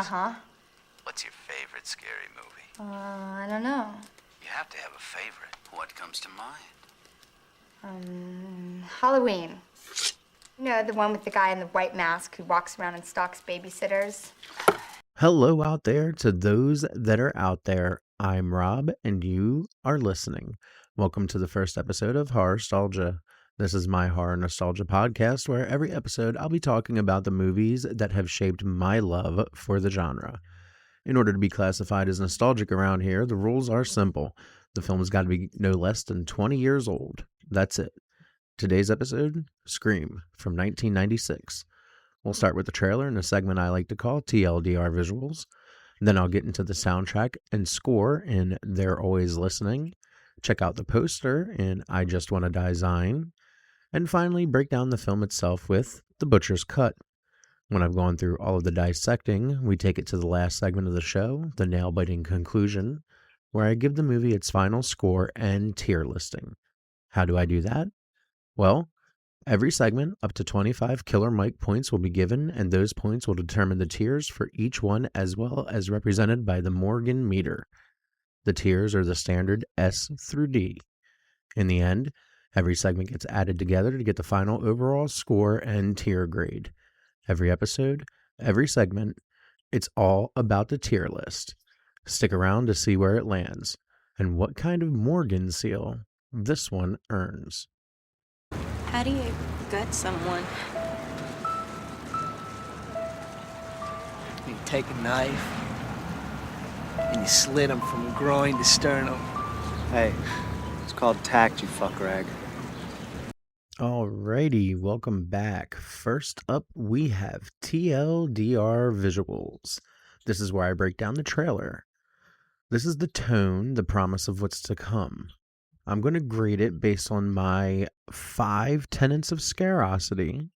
Uh-huh. What's your favorite scary movie? I don't know. You have to have a favorite. What comes to mind? Halloween. You know, the one with the guy in the white mask who walks around and stalks babysitters? Hello out there to those that are out there. I'm Rob and you are listening. Welcome to the first episode of Horror Nostalgia. This is my horror nostalgia podcast where every episode I'll be talking about the movies that have shaped my love for the genre. In order to be classified as nostalgic around here, the rules are simple. The film has got to be no less than 20 years old. That's it. Today's episode, Scream from 1996. We'll start with the trailer in a segment I like to call TLDR Visuals. Then I'll get into the soundtrack and score in They're Always Listening. Check out the poster in I Just Wanna Die Zine. And finally, break down the film itself with The Butcher's Cut. When I've gone through all of the dissecting, we take it to the last segment of the show, the nail-biting conclusion, where I give the movie its final score and tier listing. How do I do that? Well, every segment, up to 25 Killer Mike points will be given, and those points will determine the tiers for each one as well as represented by the Morgan meter. The tiers are the standard S through D. In the end, every segment gets added together to get the final overall score and tier grade. Every episode, every segment, it's all about the tier list. Stick around to see where it lands and what kind of Morgan seal this one earns. How do you gut someone? You take a knife and you slit them from groin to sternum. Hey, it's called tact, you fuck rag. Alrighty, welcome back. First up, we have TLDR Visuals. This is where I break down the trailer. This is the tone, the promise of what's to come. I'm going to grade it based on my 5 tenets of scarosity.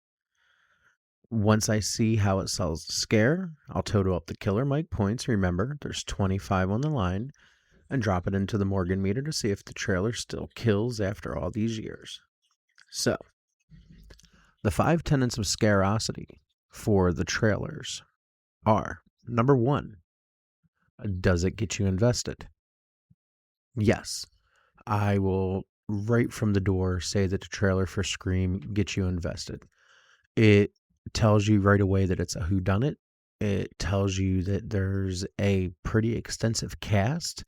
Once I see how it sells the scare, I'll total up the Killer Mike points. Remember, there's 25 on the line, and drop it into the Morgan meter to see if the trailer still kills after all these years. So, the 5 tenets of scarosity for the trailers are, number 1, does it get you invested? Yes. I will, right from the door, say that the trailer for Scream gets you invested. It tells you right away that it's a whodunit. It tells you that there's a pretty extensive cast.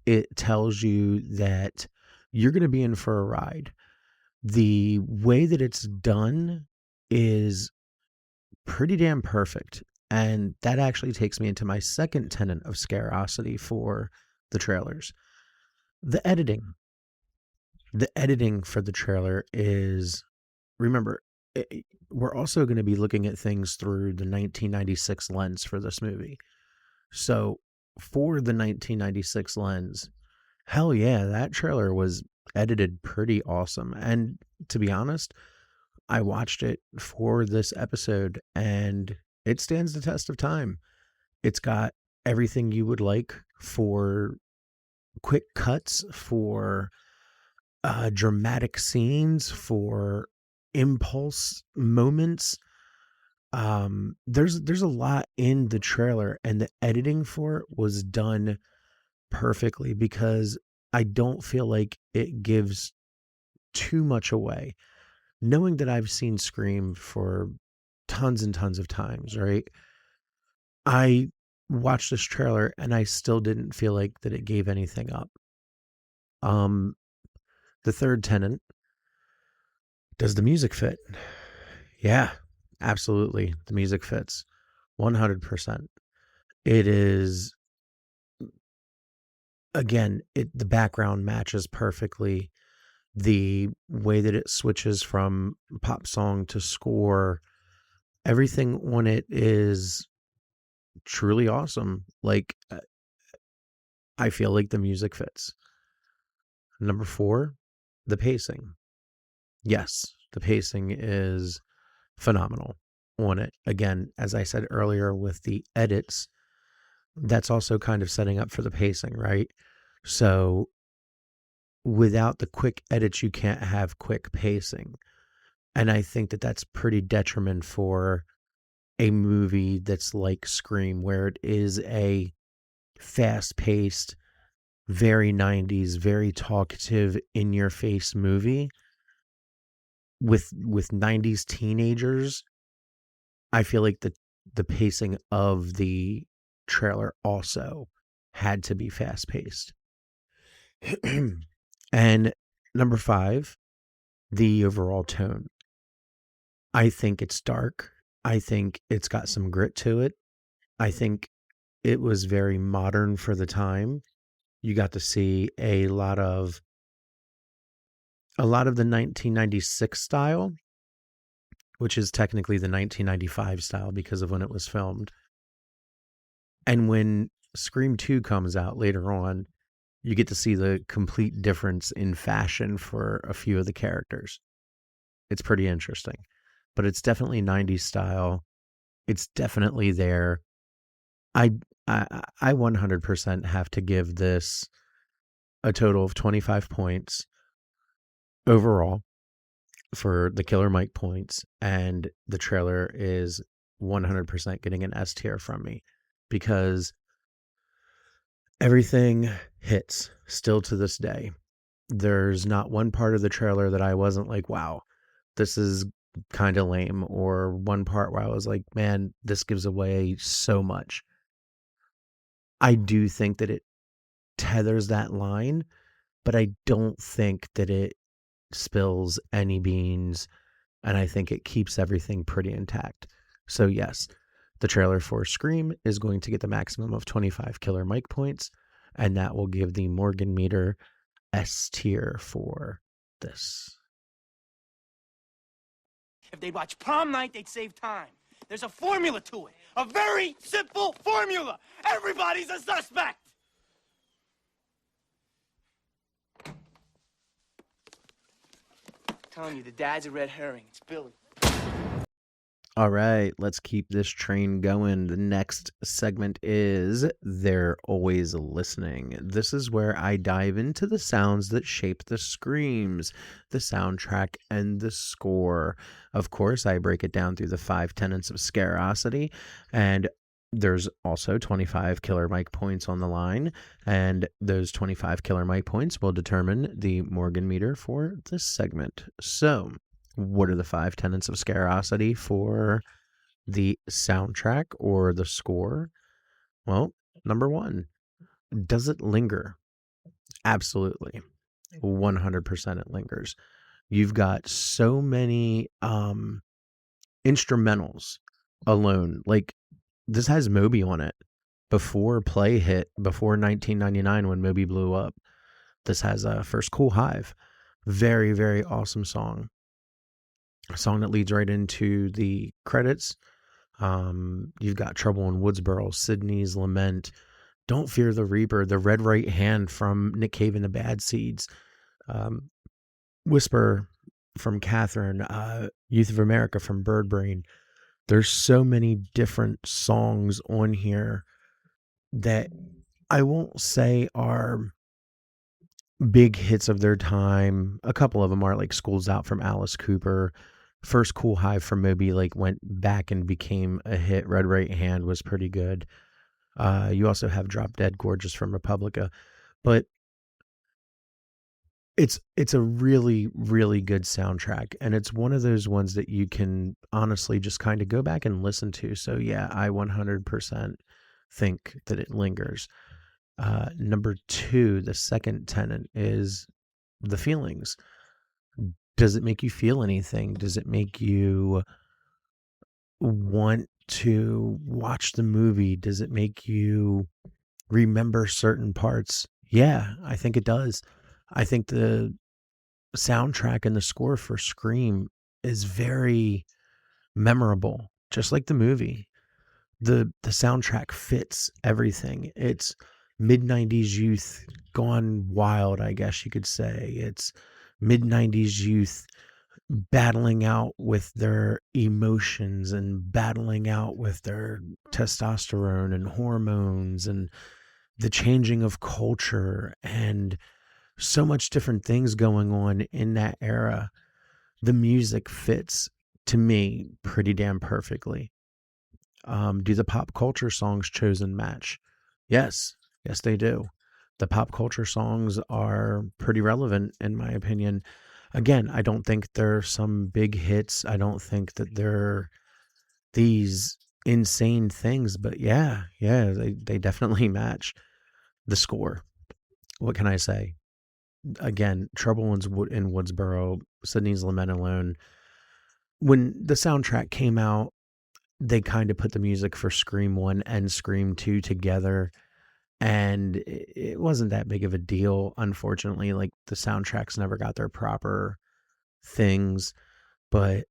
It tells you that you're going to be in for a ride. The way that it's done is pretty damn perfect. And that actually takes me into my second tenet of scarosity for the trailers. The editing. The editing for the trailer is, remember, we're also going to be looking at things through the 1996 lens for this movie. So for the 1996 lens, hell yeah, that trailer was edited pretty awesome. And to be honest, I watched it for this episode and it stands the test of time. It's got everything you would like for quick cuts, for dramatic scenes, for impulse moments. There's a lot in the trailer, and the editing for it was done perfectly because I don't feel like it gives too much away. Knowing that I've seen Scream for tons and tons of times, right? I watched this trailer and I still didn't feel like that it gave anything up. The third tenet, does the music fit? Yeah, absolutely. The music fits 100%. It is, again, the background matches perfectly. The way that it switches from pop song to score, everything on it is truly awesome. Like, I feel like the music fits. Number 4, the pacing. Yes, the pacing is phenomenal on it. Again, as I said earlier with the edits, that's also kind of setting up for the pacing, right? So without the quick edits, you can't have quick pacing. And I think that that's pretty detriment for a movie that's like Scream, where it is a fast-paced, very 90s, very talkative, in-your-face movie with 90s teenagers. I feel like the pacing of the trailer also had to be fast-paced. And number 5, the overall tone. I think it's dark. I think it's got some grit to it. I think it was very modern for the time. You got to see a lot of the 1996 style, which is technically the 1995 style because of when it was filmed. And when Scream 2 comes out later on, you get to see the complete difference in fashion for a few of the characters. It's pretty interesting. But it's definitely 90s style. It's definitely there. I 100% have to give this a total of 25 points overall for the Killer Mike points, and the trailer is 100% getting an S tier from me because everything hits still to this day. There's not one part of the trailer that I wasn't like, wow, this is kind of lame, or one part where I was like, man, this gives away so much. I do think that it tethers that line, but I don't think that it spills any beans, and I think it keeps everything pretty intact. So yes, the trailer for Scream is going to get the maximum of 25 Killer Mike points, and that will give the Morgan meter S tier for this. If they'd watch Prom Night, they'd save time. There's a formula to it. A very simple formula. Everybody's a suspect. I'm telling you, the dad's a red herring. It's Billy. All right, let's keep this train going. The next segment is They're Always Listening. This is where I dive into the sounds that shape the screams, the soundtrack, and the score. Of course, I break it down through the 5 tenets of Scarosity, and there's also 25 Killer Mike points on the line, and those 25 Killer Mike points will determine the Morgan meter for this segment. So, what are the 5 tenets of Scarosity for the soundtrack or the score? Well, number 1, does it linger? Absolutely. 100% it lingers. You've got so many instrumentals alone. Like, this has Moby on it. Before Play hit, before 1999 when Moby blew up. This has First Cool Hive. Very, very awesome song. A song that leads right into the credits. You've got Trouble in Woodsboro, Sydney's Lament, Don't Fear the Reaper, The Red Right Hand from Nick Cave and the Bad Seeds, Whisper from Catherine, Youth of America from Bird Brain. There's so many different songs on here that I won't say are big hits of their time. A couple of them are, like School's Out from Alice Cooper. First Cool Hive from Moby like went back and became a hit. Red Right Hand was pretty good. You also have Drop Dead Gorgeous from Republica. But it's a really, really good soundtrack. And it's one of those ones that you can honestly just kind of go back and listen to. So yeah, I 100% think that it lingers. Number 2, the second tenet is the feelings. Does it make you feel anything? Does it make you want to watch the movie? Does it make you remember certain parts? Yeah, I think it does. I think the soundtrack and the score for Scream is very memorable, just like the movie. The soundtrack fits everything. It's mid-90s youth gone wild, I guess you could say. It's mid-90s youth battling out with their emotions and battling out with their testosterone and hormones and the changing of culture and so much different things going on in that era. The music fits, to me, pretty damn perfectly. Do the pop culture songs chosen match? Yes. Yes, they do. The pop culture songs are pretty relevant, in my opinion. Again, I don't think they're some big hits. I don't think that they're these insane things, but yeah, they definitely match. The score. What can I say? Again, Trouble in Woodsboro, Sydney's Lament Alone. When the soundtrack came out, they kind of put the music for Scream 1 and Scream 2 together, and it wasn't that big of a deal, unfortunately. Like, the soundtracks never got their proper things, but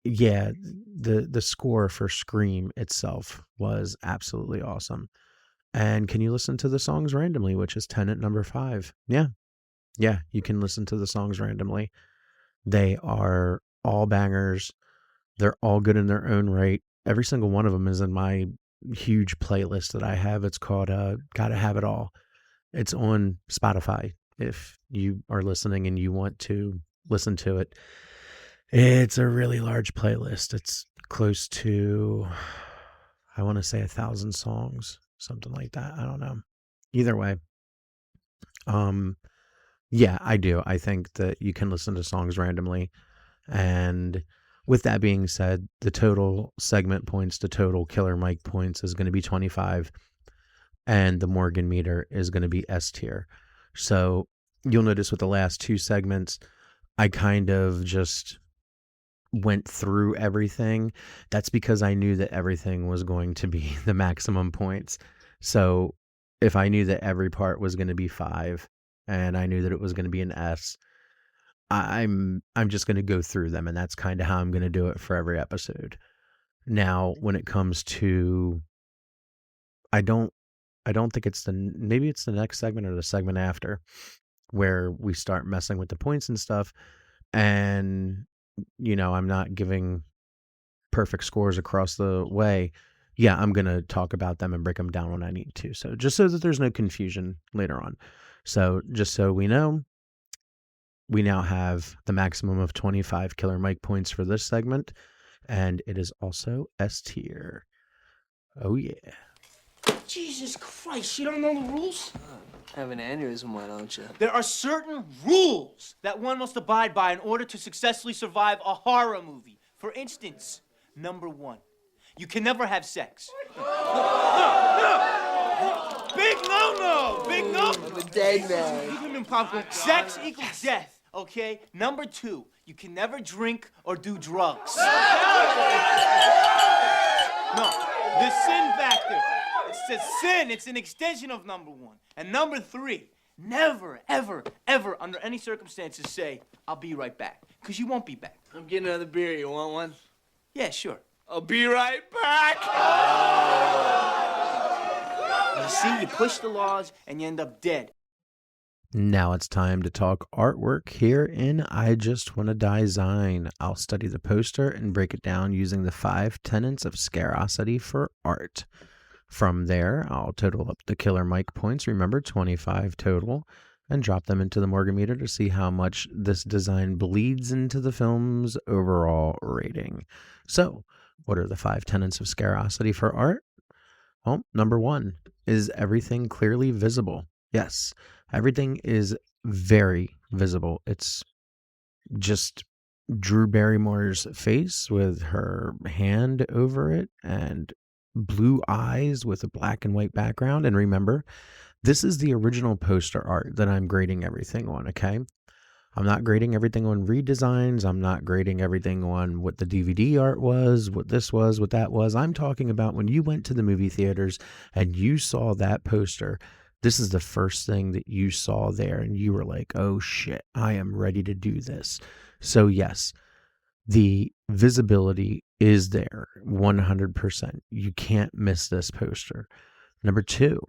yeah, the score for Scream itself was absolutely awesome. And can you listen to the songs randomly, which is Tenet number 5? Yeah, you can listen to the songs randomly. They are all bangers. They're all good in their own right. Every single one of them is in my huge playlist that I have. It's called Gotta Have It All. It's on Spotify if you are listening and you want to listen to it. It's a really large playlist. It's close to, I want to say 1,000 songs, something like that. I don't know. Either way, yeah, I do. I think that you can listen to songs randomly. And with that being said, the total segment points to total Killer Mike points is going to be 25. And the Morgan meter is going to be S tier. So you'll notice with the last 2 segments, I kind of just went through everything. That's because I knew that everything was going to be the maximum points. So if I knew that every part was going to be 5 and I knew that it was going to be an S, I'm just going to go through them, and that's kind of how I'm going to do it for every episode. Now, when it comes to, I don't think it's maybe it's the next segment or the segment after where we start messing with the points and stuff. And, I'm not giving perfect scores across the way. Yeah, I'm going to talk about them and break them down when I need to. So just so that there's no confusion later on. So just so we know, we now have the maximum of 25 Killer Mike points for this segment. And it is also S tier. Oh, yeah. Jesus Christ, you don't know the rules? Have an aneurysm, why don't you? There are certain rules that one must abide by in order to successfully survive a horror movie. For instance, number 1, you can never have sex. Big no-no! Big no! I'm a dead man. Even in popcorn, sex equals death, okay? Number 2, you can never drink or do drugs. No, the sin factor. It's a sin. It's an extension of number 1. And number 3, never, ever, ever, under any circumstances say, I'll be right back. Because you won't be back. I'm getting another beer. You want one? Yeah, sure. I'll be right back. You see, you push the laws and you end up dead. Now it's time to talk artwork here in I Just Wanna Die Zine. I'll study the poster and break it down using the 5 tenets of Scarosity for art. From there, I'll total up the Killer Mike points, remember 25 total, and drop them into the Morgan meter to see how much this design bleeds into the film's overall rating. So, what are the 5 tenets of Scarosity for art? Well, number 1, is everything clearly visible? Yes, everything is very visible. It's just Drew Barrymore's face with her hand over it and blue eyes with a black and white background. And remember, this is the original poster art that I'm grading everything on, okay? I'm not grading everything on redesigns. I'm not grading everything on what the DVD art was, what this was, what that was. I'm talking about when you went to the movie theaters and you saw that poster. This is the first thing that you saw there and you were like, oh shit, I am ready to do this. So yes, the visibility is there 100%. You can't miss this poster. Number 2,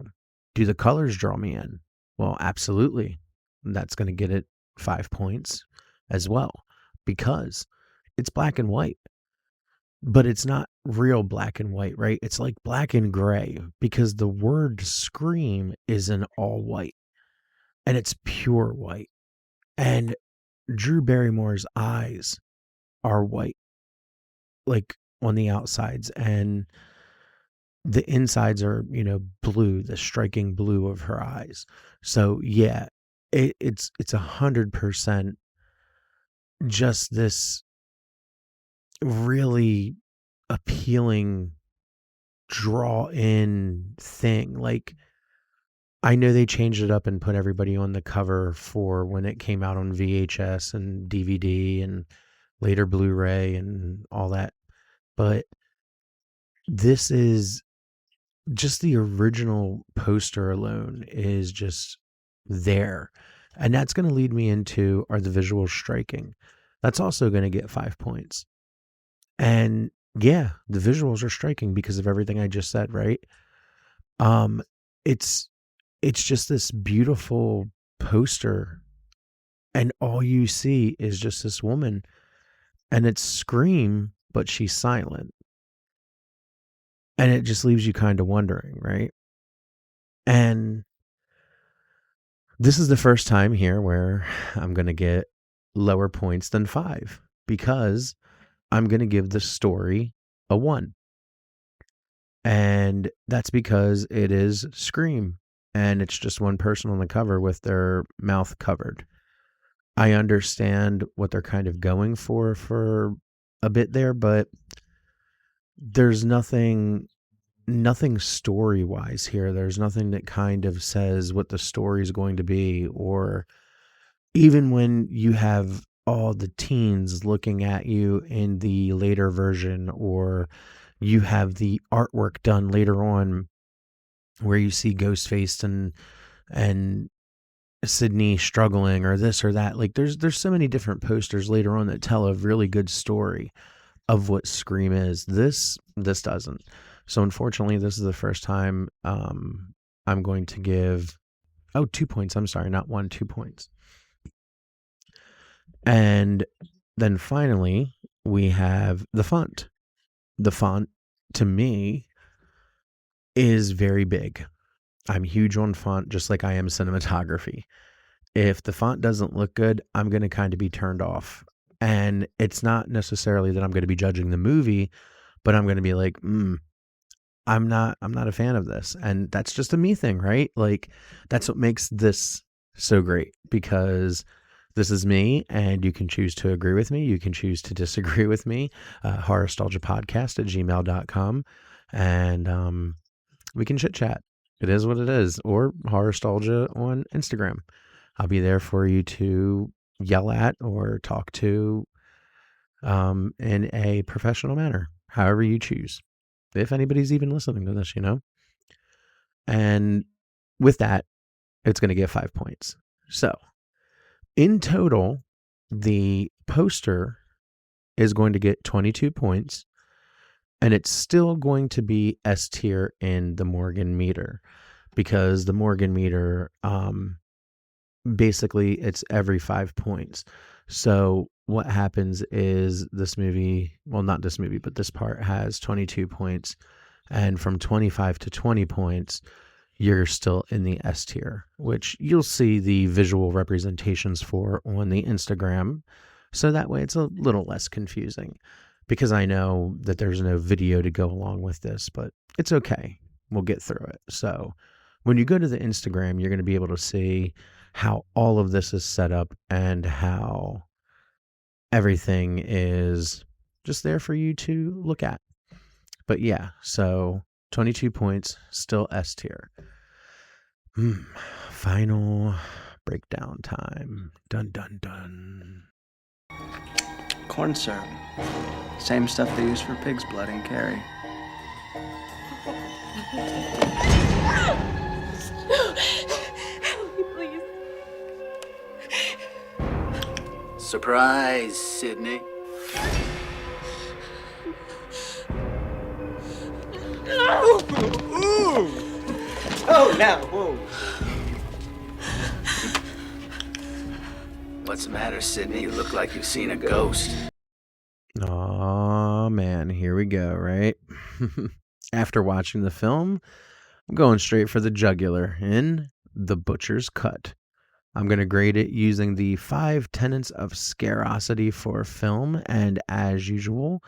do the colors draw me in? Well, absolutely. That's going to get it 5 points as well because it's black and white. But it's not real black and white, right? It's like black and gray because the word Scream is in all white and it's pure white. And Drew Barrymore's eyes are white, like on the outsides. And the insides are, blue, the striking blue of her eyes. So yeah, it's 100% just this really appealing draw in thing. Like, I know they changed it up and put everybody on the cover for when it came out on VHS and DVD and later Blu-ray and all that. But this is just the original poster alone is just there. And that's going to lead me into, are the visuals striking? That's also going to get 5 points. And yeah, the visuals are striking because of everything I just said, right? It's just this beautiful poster, and all you see is just this woman, and it's Scream, but she's silent. And it just leaves you kind of wondering, right? And this is the first time here where I'm going to get lower points than 5 because I'm going to give the story a 1. And that's because it is Scream, and it's just one person on the cover with their mouth covered. I understand what they're kind of going for a bit there, but there's nothing story-wise here. There's nothing that kind of says what the story is going to be, or even when you have all the teens looking at you in the later version, or you have the artwork done later on where you see Ghostface and Sydney struggling or this or that. Like there's so many different posters later on that tell a really good story of what Scream is. This doesn't. So unfortunately, this is the first time I'm going to give 2 points. I'm sorry, not 1, 2 points. And then finally, we have the font. The font, to me, is very big. I'm huge on font, just like I am cinematography. If the font doesn't look good, I'm going to kind of be turned off. And it's not necessarily that I'm going to be judging the movie, but I'm going to be like, I'm not a fan of this. And that's just a me thing, right? Like, that's what makes this so great, because this is me, and you can choose to agree with me. You can choose to disagree with me. horrorstalgiapodcast@gmail.com. And we can chit chat. It is what it is. Or Horrorstalgia on Instagram. I'll be there for you to yell at or talk to in a professional manner, however you choose. If anybody's even listening to this, And with that, it's going to get 5 points. So, in total, the poster is going to get 22 points, and it's still going to be S tier in the Morgan meter, because the Morgan meter, basically, it's every 5 points. So what happens is this movie, well, not this movie, but this part has 22 points, and from 25 to 20 points, you're still in the S tier, which you'll see the visual representations for on the Instagram. So that way it's a little less confusing, because I know that there's no video to go along with this, but it's okay. We'll get through it. So when you go to the Instagram, you're going to be able to see how all of this is set up and how everything is just there for you to look at. But yeah, so 22 points, still S tier. Final breakdown time. Dun, dun, dun. Corn syrup. Same stuff they use for pig's blood in Carrie. Please. Surprise, Sydney. Oh, now, whoa. What's the matter, Sydney? You look like you've seen a ghost. Oh man, here we go, right? After watching the film, I'm going straight for the jugular in The Butcher's Cut. I'm going to grade it using the 5 tenets of scarosity for film, and as usual,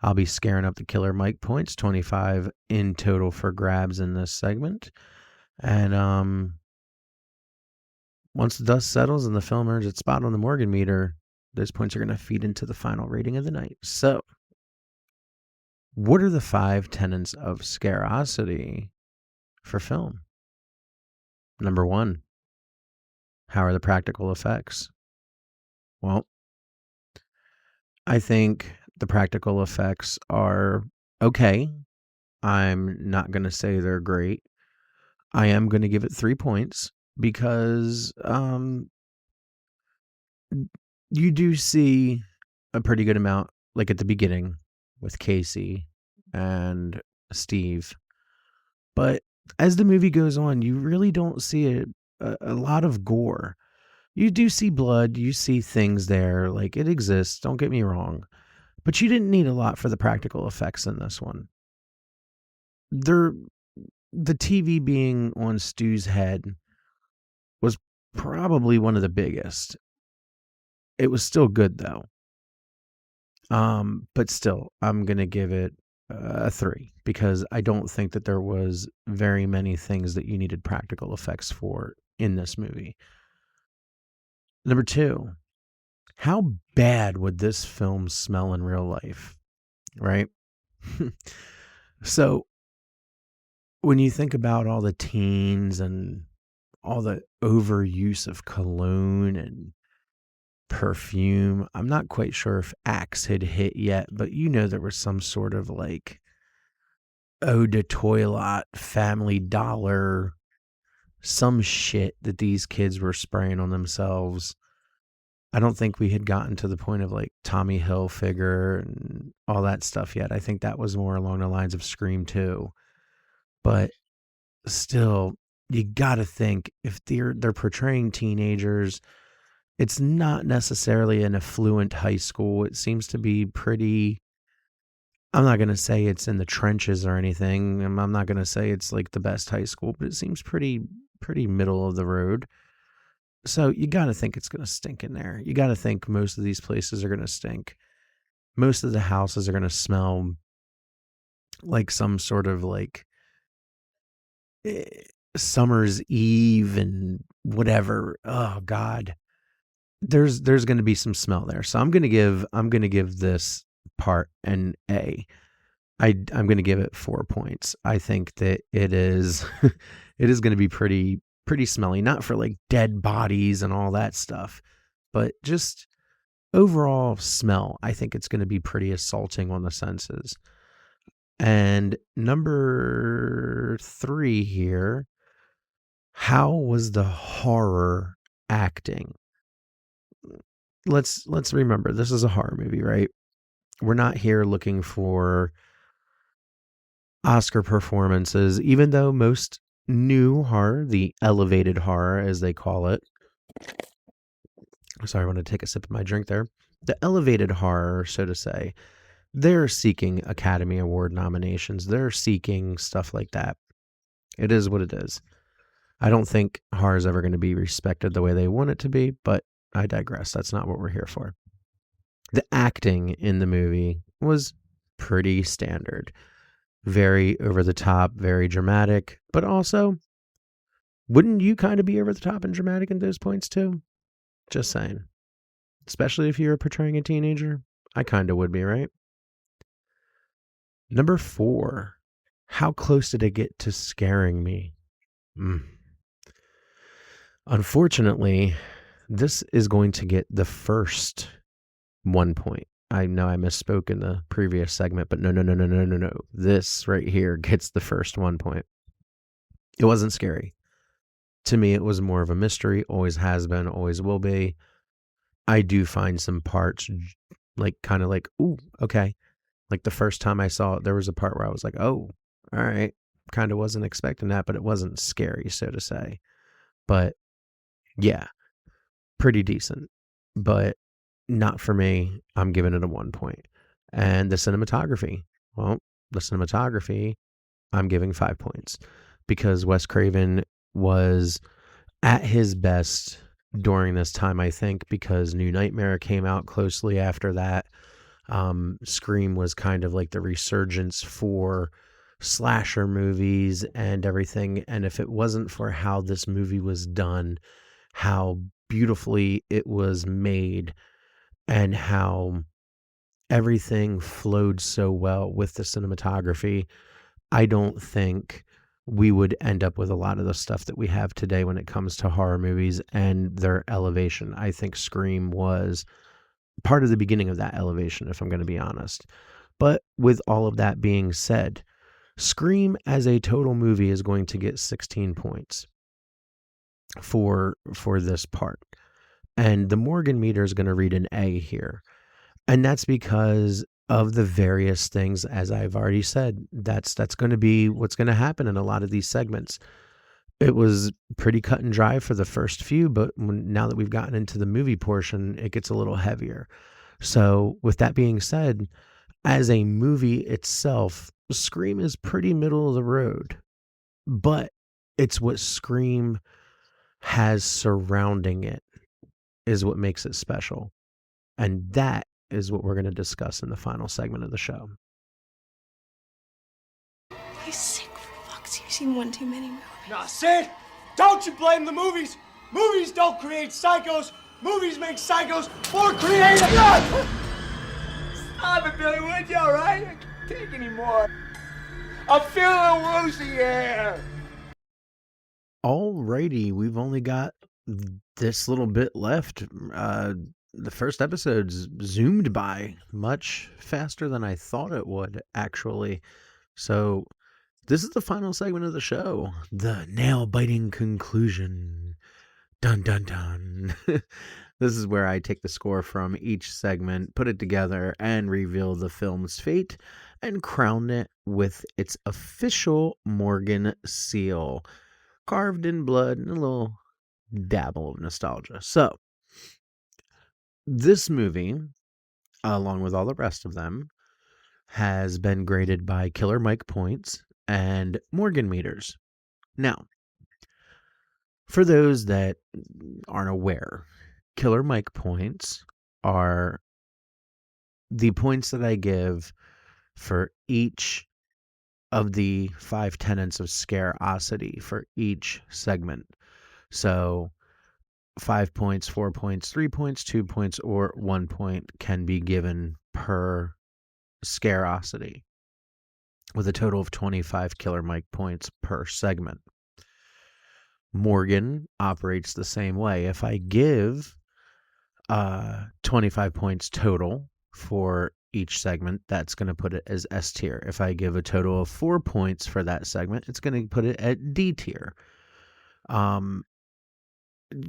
I'll be scaring up the Killer Mike points, 25 in total for grabs in this segment. And once the dust settles and the film earns its spot on the Morgan meter, those points are going to feed into the final rating of the night. So, what are the 5 tenets of Scarosity for film? Number 1, how are the practical effects? Well, I think the practical effects are okay. I'm not going to say they're great. I am going to give it 3 points because you do see a pretty good amount, like at the beginning with Casey and Steve. But as the movie goes on, you really don't see a lot of gore. You do see blood, you see things there, like it exists, don't get me wrong. But you didn't need a lot for the practical effects in this one. The TV being on Stu's head was probably one of the biggest. It was still good though. But still, I'm going to give it a 3 because I don't think that there was very many things that you needed practical effects for in this movie. Number 2, how bad would this film smell in real life? Right? So, when you think about all the teens and all the overuse of cologne and perfume, I'm not quite sure if Axe had hit yet, but there was some sort of like eau de toilette, Family Dollar, some shit that these kids were spraying on themselves. I don't think we had gotten to the point of like Tommy Hilfiger and all that stuff yet. I think that was more along the lines of Scream 2. But still, you got to think if they're portraying teenagers, it's not necessarily an affluent high school. It seems to be pretty, I'm not going to say it's in the trenches or anything. I'm not going to say it's like the best high school, but it seems pretty middle of the road. So you got to think it's going to stink in there. You got to think most of these places are going to stink. Most of the houses are going to smell like some sort of like summer's eve and whatever. Oh God. There's going to be some smell there. So I'm going to give this part an A. I'm going to give it 4 points. I think that it is going to be pretty smelly, not for like dead bodies and all that stuff, but just overall smell. I think it's going to be pretty assaulting on the senses. And number 3 here, how was the horror acting? Let's remember, this is a horror movie, right? We're not here looking for Oscar performances, even though most new horror, the elevated horror as they call it. Sorry, I want to take a sip of my drink there. The elevated horror, so to say, they're seeking Academy Award nominations. They're seeking stuff like that. It is what it is. I don't think horror is ever going to be respected the way they want it to be, but I digress. That's not what we're here for. The acting in the movie was pretty standard. Very over the top, very dramatic, but also, wouldn't you kind of be over the top and dramatic in those points too? Just saying. Especially if you're portraying a teenager. I kind of would be, right? Number 4, how close did it get to scaring me? Unfortunately, this is going to get the first 1 point. I know I misspoke in the previous segment, but no. This right here gets the first 1 point. It wasn't scary. To me, it was more of a mystery, always has been, always will be. I do find some parts like kind of like, ooh, okay. Like the first time I saw it, there was a part where I was like, oh, all right. Kind of wasn't expecting that, but it wasn't scary, so to say. But yeah, pretty decent, but not for me. I'm giving it a 1 point. And the cinematography, I'm giving 5 points because Wes Craven was at his best during this time, I think, because New Nightmare came out closely after that. Scream was kind of like the resurgence for slasher movies and everything. And if it wasn't for how this movie was done, how beautifully it was made, and how everything flowed so well with the cinematography, I don't think we would end up with a lot of the stuff that we have today when it comes to horror movies and their elevation. I think Scream was part of the beginning of that elevation, if I'm going to be honest. But with all of that being said, Scream as a total movie is going to get 16 points for this part. And the Morgan meter is going to read an A here. And that's because of the various things, as I've already said. That's going to be what's going to happen in a lot of these segments. It was pretty cut and dry for the first few, but now that we've gotten into the movie portion, it gets a little heavier. So with that being said, as a movie itself, Scream is pretty middle of the road, but it's what Scream has surrounding it is what makes it special. And that is what we're going to discuss in the final segment of the show. He's sick, for fuck's sake. You've seen one too many movies. Nah, Sid, don't you blame the movies. Movies don't create psychos. Movies make psychos more creative. Stop it, Billy, would you, all right? I can't take anymore. I'm feeling a little woozy here. Alrighty, we've only got this little bit left. The first episode's zoomed by much faster than I thought it would, actually. So this is the final segment of the show, the nail-biting conclusion. Dun, dun, dun. This is where I take the score from each segment, put it together, and reveal the film's fate, and crown it with its official Morgan seal, carved in blood and a little dabble of nostalgia. So, this movie, along with all the rest of them, has been graded by Killer Mike points and Morgan meters. Now, for those that aren't aware, Killer Mike points are the points that I give for each of the 5 tenets of scareosity for each segment. So 5 points, 4 points, 3 points, 2 points, or 1 point can be given per scareosity, with a total of 25 Killer Mike points per segment. Morgan operates the same way. If I give 25 points total for each segment, that's going to put it as S tier. If I give a total of 4 points for that segment, it's going to put it at D tier.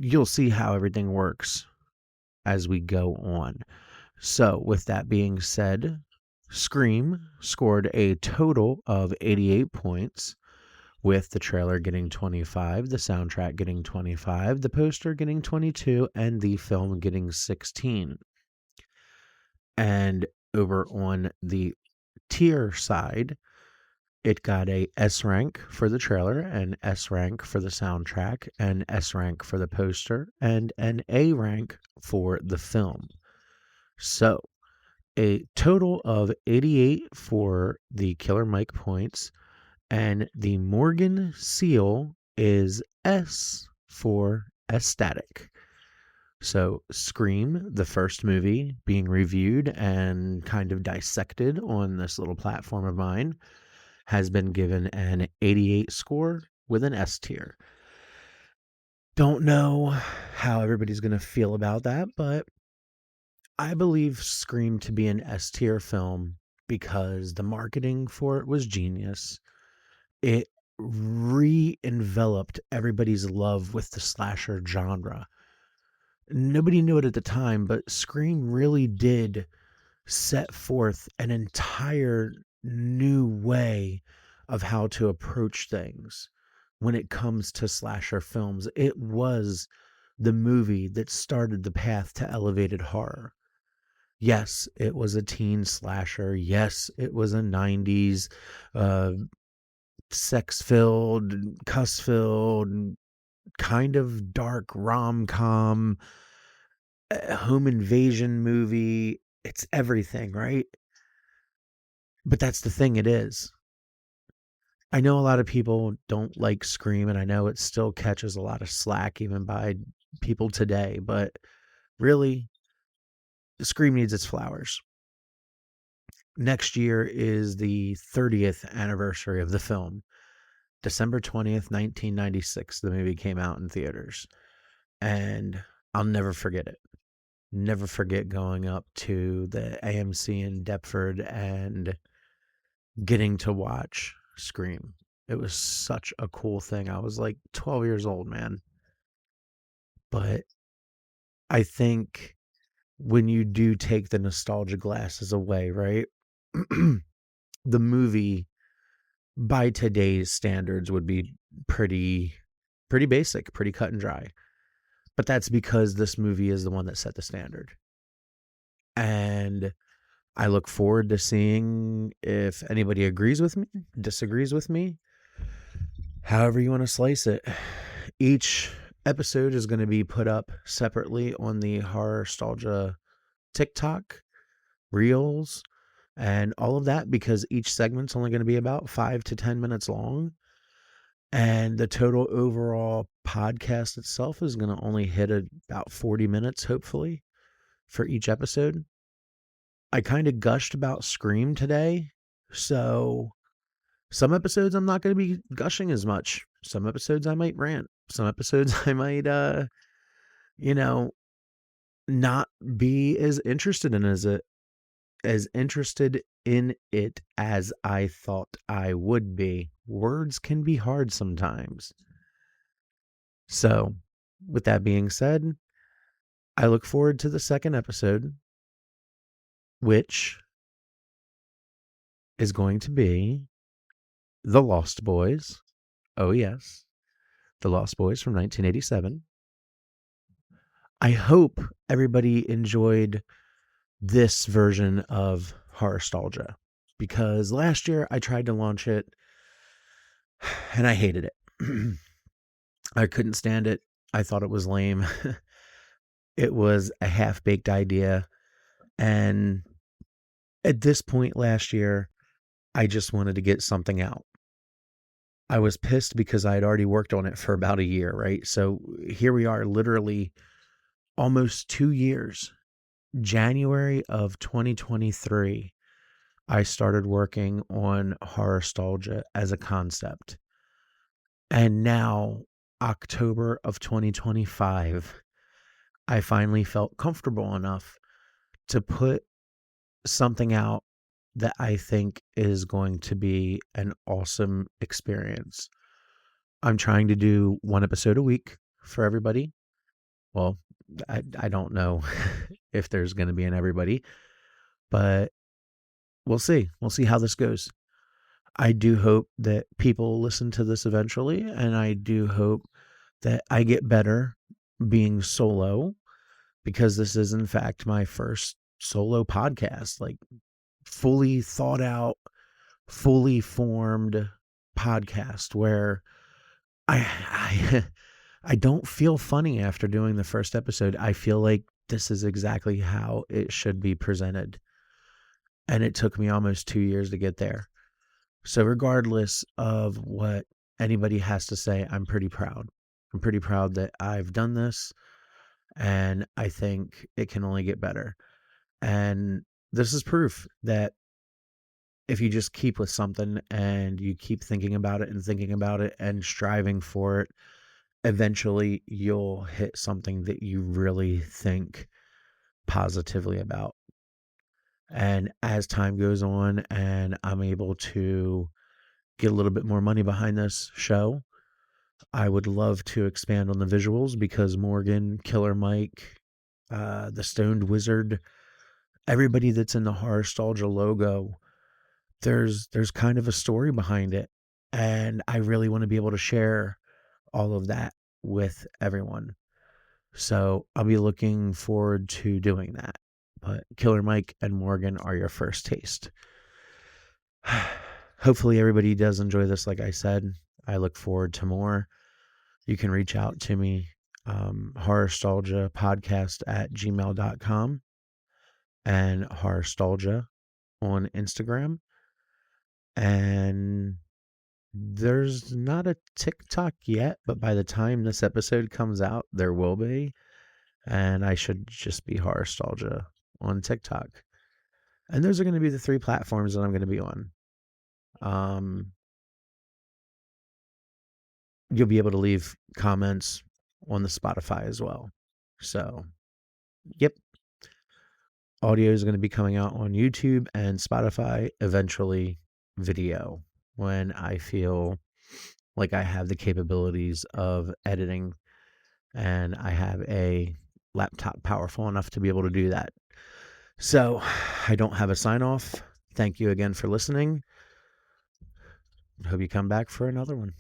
You'll see how everything works as we go on. So with that being said, Scream scored a total of 88 points, with the trailer getting 25, the soundtrack getting 25, the poster getting 22, and the film getting 16. And over on the tier side, it got a S rank for the trailer, an S rank for the soundtrack, an S rank for the poster, and an A rank for the film. So, a total of 88 for the Killer Mike points, and the Morgan seal is S for aesthetic. So, Scream, the first movie being reviewed and kind of dissected on this little platform of mine, has been given an 88 score with an S tier. Don't know how everybody's going to feel about that, but I believe Scream to be an S tier film because the marketing for it was genius. It re-enveloped everybody's love with the slasher genre. Nobody knew it at the time, but Scream really did set forth an entire new way of how to approach things when it comes to slasher films. It was the movie that started the path to elevated horror. Yes, it was a teen slasher. Yes, it was a 90s sex-filled, cuss-filled, kind of dark rom-com home invasion movie. it's everything, right? But that's the thing, it is. I know a lot of people don't like Scream, and I know it still catches a lot of slack even by people today, but really, Scream needs its flowers. Next year is the 30th anniversary of the film. December 20th, 1996, the movie came out in theaters. And I'll never forget it. Never forget going up to the AMC in Deptford and getting to watch Scream. It was such a cool thing. I was like 12 years old, man. But I think when you do take the nostalgia glasses away, right? The movie, by today's standards, would be pretty basic, pretty cut and dry. But that's because this movie is the one that set the standard. And I look forward to seeing if anybody agrees with me, disagrees with me, however you want to slice it. Each episode is going to be put up separately on the Horrorstalgia TikTok, Reels, and all of that, because each segment's only going to be about 5 to 10 minutes long. And the total overall podcast itself is going to only hit about 40 minutes, hopefully, for each episode. I kind of gushed about Scream today, so some episodes I'm not going to be gushing as much. Some episodes I might rant. Some episodes I might, not be as interested in it as I thought I would be. Words can be hard sometimes. So, with that being said, I look forward to the second episode, which is going to be The Lost Boys. Oh, yes. The Lost Boys from 1987. I hope everybody enjoyed this version of Horrorstalgia, because last year I tried to launch it and I hated it. I couldn't stand it. I thought it was lame. It was a half-baked idea. And at this point last year, I just wanted to get something out. I was pissed because I had already worked on it for about a year, right? So here we are, literally almost 2 years. January of 2023, I started working on Horrorstalgia as a concept. And now, October of 2025, I finally felt comfortable enough to put something out that I think is going to be an awesome experience. I'm trying to do 1 episode a week for everybody. Well, I don't know if there's going to be an everybody, but we'll see. We'll see how this goes. I do hope that people listen to this eventually, and I do hope that I get better being solo, because this is in fact my first solo podcast, like fully thought out, fully formed podcast where I don't feel funny after doing the first episode. I feel like this is exactly how it should be presented. And it took me almost 2 years to get there. So regardless of what anybody has to say, I'm pretty proud. I'm pretty proud that I've done this, and I think it can only get better. And this is proof that if you just keep with something and you keep thinking about it and striving for it, eventually you'll hit something that you really think positively about. And as time goes on and I'm able to get a little bit more money behind this show, I would love to expand on the visuals, because Morgan, Killer Mike, the Stoned Wizard, everybody that's in the Horrorstalgia logo, there's kind of a story behind it. And I really want to be able to share all of that with everyone. So I'll be looking forward to doing that. But Killer Mike and Morgan are your first taste. Hopefully everybody does enjoy this. Like I said, I look forward to more. You can reach out to me, horrorstalgiapodcast@gmail.com. and Horrorstalgia on Instagram. And there's not a TikTok yet, but by the time this episode comes out, there will be. And I should just be Horrorstalgia on TikTok. And those are going to be the 3 platforms that I'm going to be on. You'll be able to leave comments on the Spotify as well. So, yep. Audio is going to be coming out on YouTube and Spotify, eventually video, when I feel like I have the capabilities of editing and I have a laptop powerful enough to be able to do that. So, I don't have a sign off. Thank you again for listening. Hope you come back for another one.